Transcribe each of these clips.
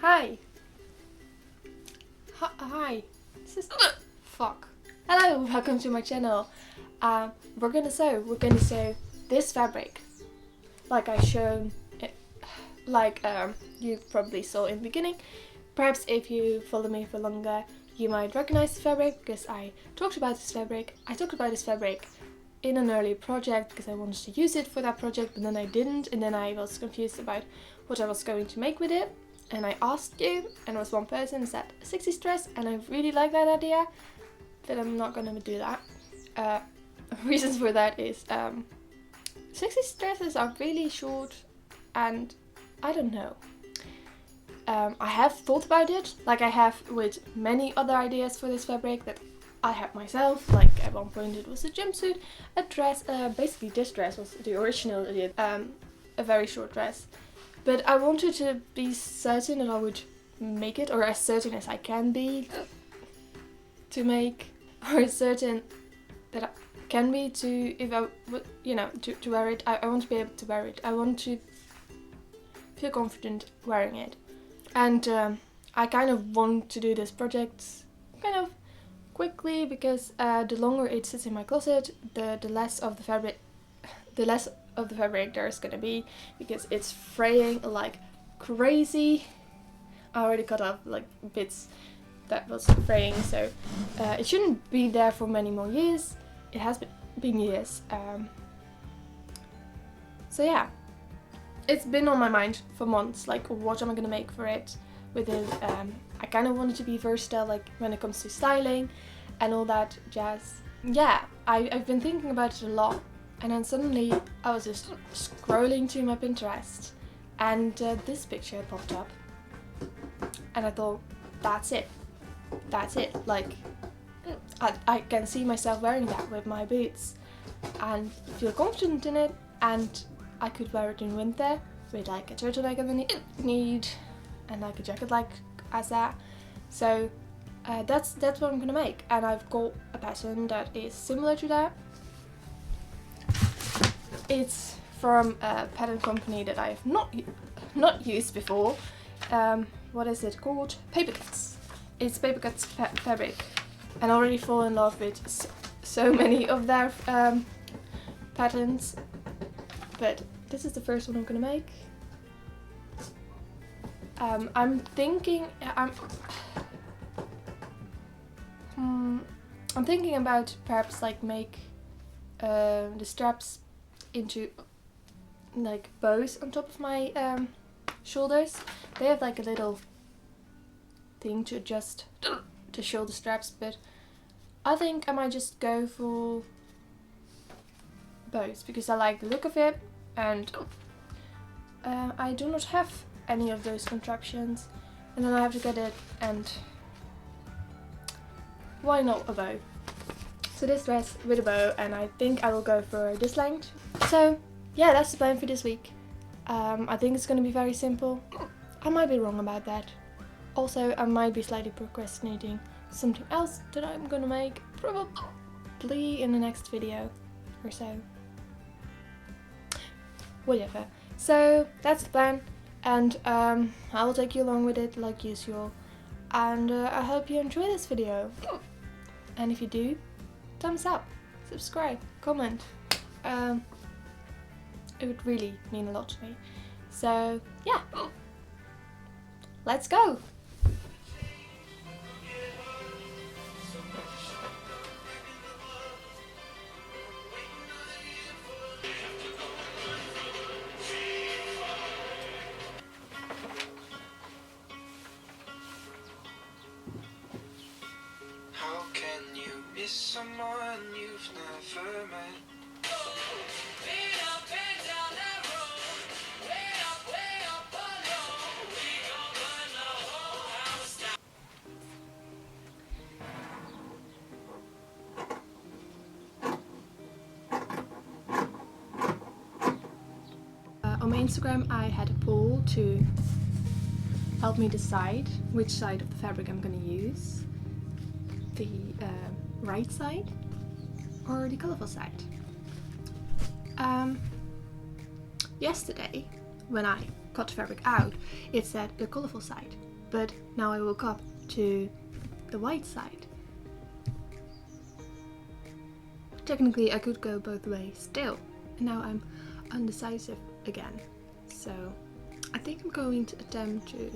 Hi. Hi. This is fuck. Hello, welcome to my channel. We're gonna sew this fabric, like I shown it, like you probably saw in the beginning. Perhaps if you follow me for longer, you might recognize the fabric because I talked about this fabric. I talked about this fabric in an earlier project because I wanted to use it for that project, but then I didn't, and then I was confused about what I was going to make with it. And I asked you, and there was one person who said 60s dress, and I really like that idea, but I'm not gonna do that. Reasons for that is 60s dresses are really short, and I don't know. I have thought about it, like I have with many other ideas for this fabric that I had myself. Like at one point it was a jumpsuit, a dress, basically this dress was the original idea, a very short dress. But I wanted to be certain that I would make it, or as certain as I can be to make, or as certain that I can be to, if I would, you know, to wear it. I want to be able to wear it. I want to feel confident wearing it. And I kind of want to do this project kind of quickly because the longer it sits in my closet, the less of the fabric there's gonna be, because it's fraying like crazy. I already cut off like bits that was fraying, so it shouldn't be there for many more years. It has been years. So yeah, it's been on my mind for months, like what am I gonna make for it with it. I kind of wanted to be versatile, like when it comes to styling and all that jazz. Yeah, I've been thinking about it a lot. And then suddenly I was just scrolling through my Pinterest and this picture popped up. And I thought, that's it. That's it. Like, I can see myself wearing that with my boots and feel confident in it. And I could wear it in winter with like a turtleneck underneath and like a jacket like as that. So that's what I'm gonna make. And I've got a pattern that is similar to that. It's from a pattern company that I have not used before. What is it called? Paper Cuts. It's Paper Cuts fabric, and I already fall in love with so many of their patterns. But this is the first one I'm gonna make. I'm thinking about perhaps like make the straps into like bows on top of my shoulders. They have like a little thing to adjust the shoulder straps, but I think I might just go for bows because I like the look of it, and I do not have any of those contraptions, and then I have to get it, and why not a bow? So this dress with a bow, and I think I will go for this length. So yeah, that's the plan for this week. I think it's gonna be very simple. I might be wrong about that. Also, I might be slightly procrastinating something else that I'm gonna make probably in the next video or so. Whatever. So that's the plan, and I will take you along with it like usual. And I hope you enjoy this video. And if you do, thumbs up, subscribe, comment. It would really mean a lot to me. So yeah, let's go! How can you miss someone you've never met? On my Instagram I had a poll to help me decide which side of the fabric I'm going to use. The right side or the colourful side. Yesterday when I cut the fabric out it said the colourful side, but now I woke up to the white side. Technically I could go both ways still, and now I'm undecisive again. So I think I'm going to attempt to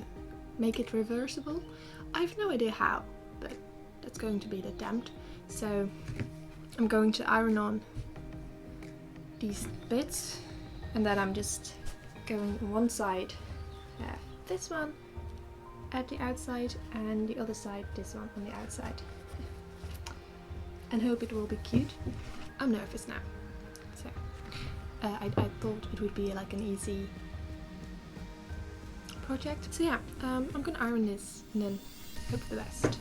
make it reversible. I have no idea how, but that's going to be the attempt. So I'm going to iron on these bits, and then I'm just going on one side, this one at the outside, and the other side, this one on the outside, and hope it will be cute. I'm nervous now, so I thought it would be like an easy project. So yeah, I'm gonna iron this and then hope for the best.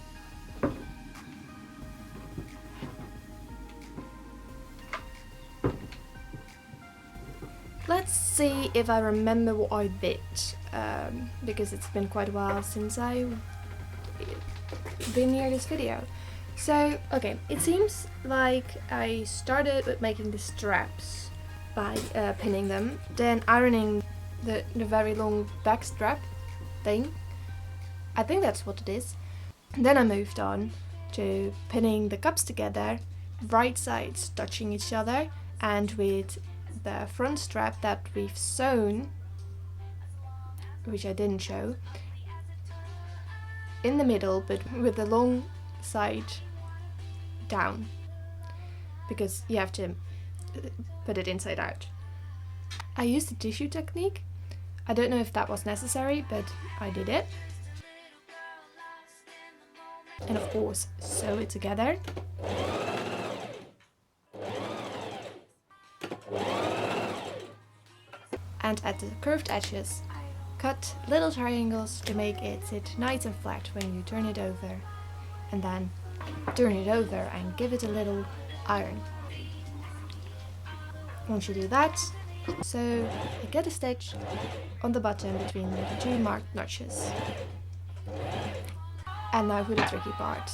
Let's see if I remember what I did, because it's been quite a while since I've been near this video. So, okay, it seems like I started with making the straps by pinning them, then ironing the very long back strap thing. I think that's what it is. And then I moved on to pinning the cups together, right sides touching each other, and with the front strap that we've sewn, which I didn't show, in the middle, but with the long side down, because you have to put it inside out. I used the tissue technique. I don't know if that was necessary, but I did it. And of course, sew it together. And at the curved edges, cut little triangles to make it sit nice and flat when you turn it over. And then turn it over and give it a little iron. Once you do that, so you get a stitch on the bottom between the two marked notches. And now for the tricky part,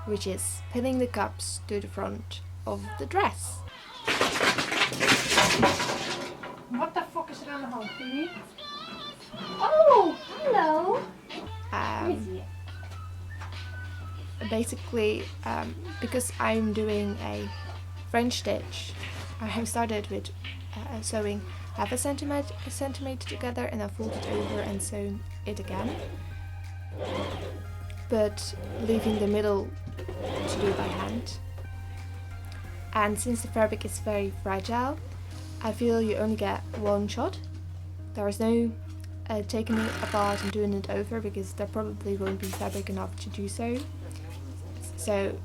which is pinning the cups to the front of the dress. What the fuck is er aan de hand, Phoebe? Oh, hello. Basically, because I'm doing a French stitch, I have started with sewing half a centimeter together, and I fold it over and sew it again, but leaving the middle to do by hand. And since the fabric is very fragile, I feel you only get one shot. There is no taking it apart and doing it over, because there probably won't be fabric enough to do so. So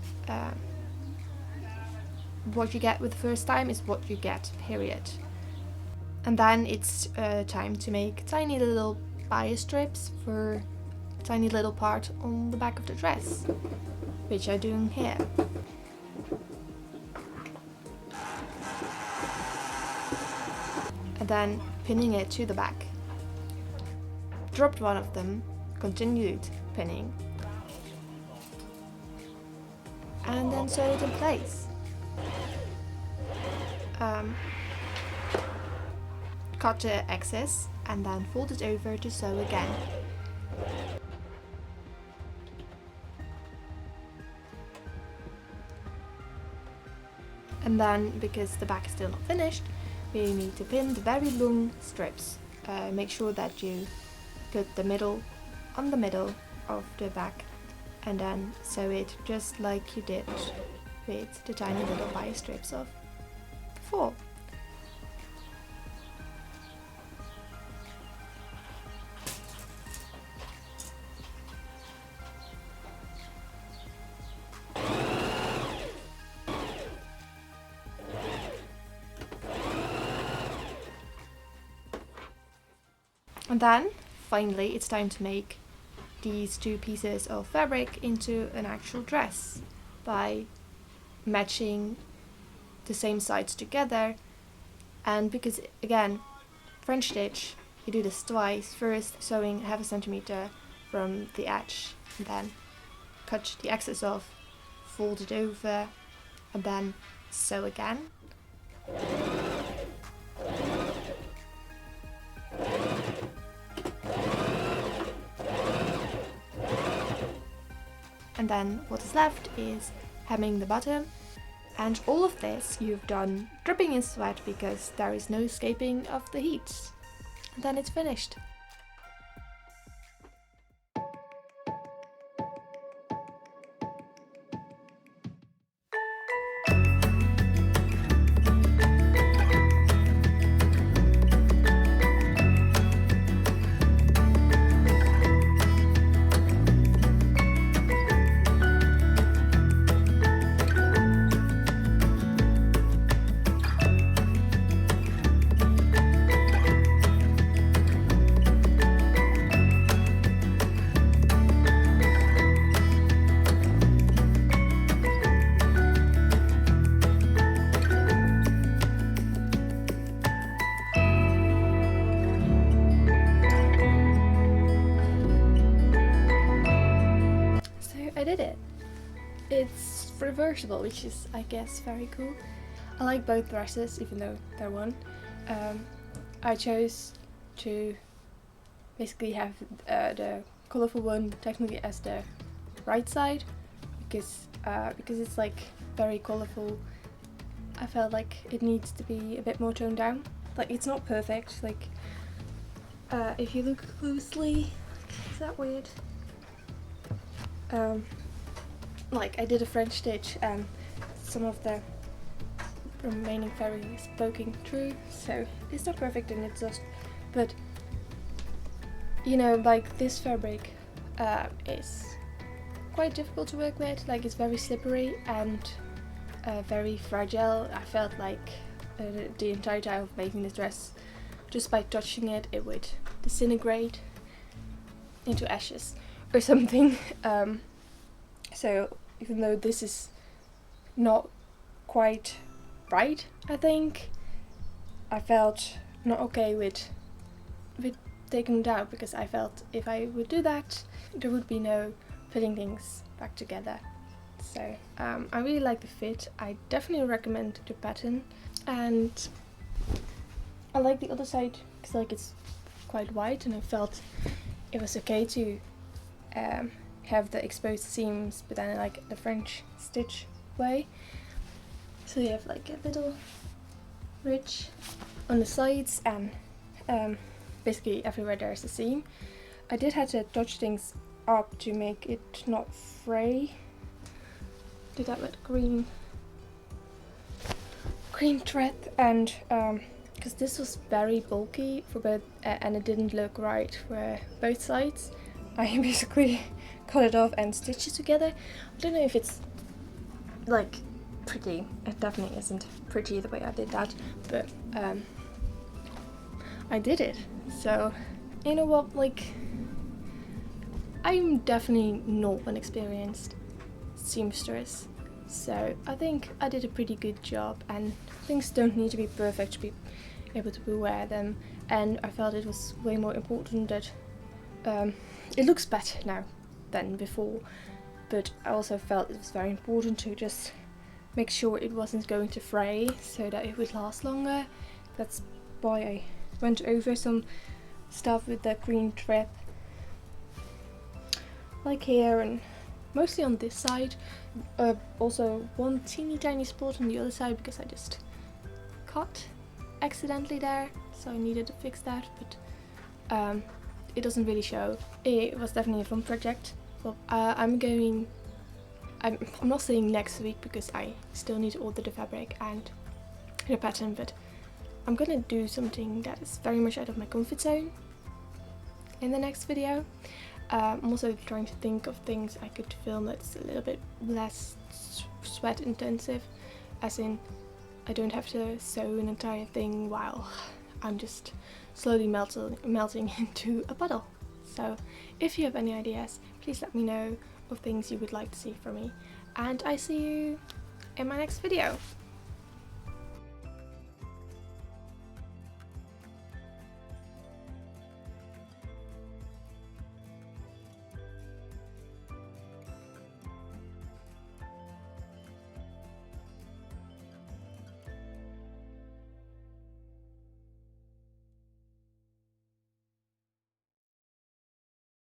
what you get with the first time is what you get, period. And then it's time to make tiny little bias strips for a tiny little part on the back of the dress, which I'm doing here. And then pinning it to the back. Dropped one of them, continued pinning, and then sew it in place. Cut the excess and then fold it over to sew again. And then, because the back is still not finished, we need to pin the very long strips. Make sure that you put the middle on the middle of the back, and then sew it just like you did with the tiny little bias strips of before. And then, finally, it's time to make these two pieces of fabric into an actual dress by matching the same sides together. And because, again, French stitch, you do this twice. First sewing 1/2 centimeter from the edge, and then cut the excess off, fold it over, and then sew again. And then what is left is hemming the bottom, and all of this you've done dripping in sweat because there is no escaping of the heat. And then it's finished. I did it. It's reversible, which is, I guess, very cool. I like both dresses, even though they're one. I chose to basically have the colourful one technically as the right side because it's like very colourful. I felt like it needs to be a bit more toned down. Like, it's not perfect. Like, if you look closely, is that weird? Like, I did a French stitch and some of the remaining fabric is poking through, so it's not perfect and it's just, but you know, like, this fabric is quite difficult to work with. Like, it's very slippery and very fragile. I felt like the entire time of making this dress, just by touching it, it would disintegrate into ashes or something. So even though this is not quite right, I think, I felt not okay with taking it out, because I felt if I would do that, there would be no putting things back together. So I really like the fit. I definitely recommend the pattern, and I like the other side because, like, it's quite wide, and I felt it was okay to have the exposed seams, but then I like the French stitch way. So you have like a little ridge on the sides, and basically everywhere there's a seam. I did have to touch things up to make it not fray. Did that with green thread, and because this was very bulky for both, and it didn't look right for both sides, I basically cut it off and stitched it together. I don't know if it's like pretty. It definitely isn't pretty the way I did that, but I did it. So you know what, like, I'm definitely not an experienced seamstress, so I think I did a pretty good job, and things don't need to be perfect to be able to wear them, and I felt it was way more important that it looks better now than before, but I also felt it was very important to just make sure it wasn't going to fray so that it would last longer. That's why I went over some stuff with the green thread, like here and mostly on this side. Also one teeny tiny spot on the other side because I just cut accidentally there, so I needed to fix that, but it doesn't really show. It was definitely a fun project. Well, I'm not saying next week because I still need to order the fabric and the pattern, but I'm gonna do something that is very much out of my comfort zone in the next video. I'm also trying to think of things I could film that's a little bit less sweat intensive, as in I don't have to sew an entire thing while I'm just slowly melting into a puddle. So if you have any ideas, please let me know of things you would like to see from me, and I see you in my next video.